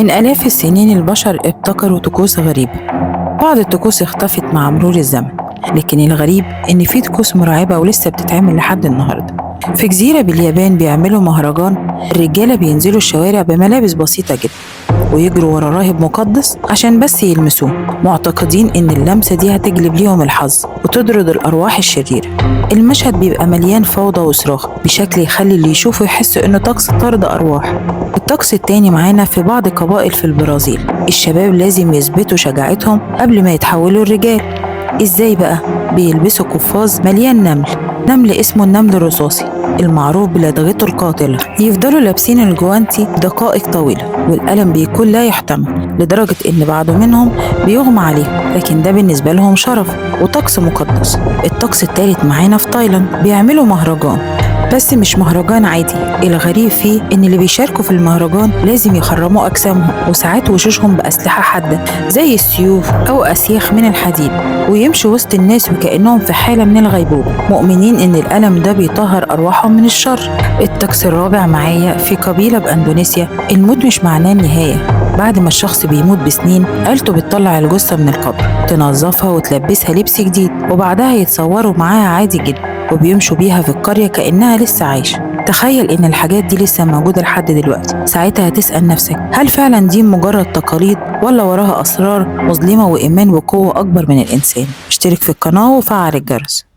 من آلاف السنين البشر ابتكروا طقوس غريبة. بعض الطقوس اختفت مع مرور الزمن، لكن الغريب إن في طقوس مرعبة ولسه بتتعمل لحد النهاردة. في جزيرة باليابان بيعملوا مهرجان، الرجالة بينزلوا الشوارع بملابس بسيطة جدا ويجروا ورا راهب مقدس عشان بس يلمسوه، معتقدين إن اللمسة دي هتجلب ليهم الحظ وتطرد الأرواح الشريرة. المشهد بيبقى مليان فوضى وصراخ بشكل يخلي اللي يشوفه يحس إنه طقس طرد أرواح. الطقس التاني معانا في بعض قبائل في البرازيل، الشباب لازم يثبتوا شجاعتهم قبل ما يتحولوا الرجال. إزاي بقى؟ بيلبسوا قفاز مليان نمل اسمه النمل الرصاصي المعروف بلدغته القاتلة. يفضلوا لابسين الجوانتي دقائق طويلة والألم بيكون لا يحتمل، لدرجة إن بعض منهم بيغمى عليه، لكن ده بالنسبة لهم شرف وطقس مقدس. الطقس التالت معانا في تايلاند، بيعملوا مهرجان، بس مش مهرجان عادي. الغريب فيه إن اللي بيشاركوا في المهرجان لازم يخرموا أجسامهم وساعات وشوشهم بأسلحة حادة زي السيوف أو أسياخ من الحديد، ويمشوا وسط الناس وكأنهم في حالة من الغيبوبة، مؤمنين إن الألم ده بيطهر أرواحهم من الشر. الطقس الرابع معايا في قبيلة بأندونيسيا، الموت مش معناه النهاية. بعد ما الشخص بيموت بسنين، عيلته بتطلع الجثة من القبر، تنظفها وتلبسها لبس جديد، وبعدها يتصوروا معاها عادي جدا وبيمشوا بيها في القرية كأنها لسه عايشة. تخيل إن الحاجات دي لسه موجودة لحد دلوقتي. ساعتها هتسأل نفسك، هل فعلا دي مجرد تقاليد ولا وراها أسرار مظلمة وإيمان بقوة أكبر من الإنسان؟ اشترك في القناة وفعل الجرس.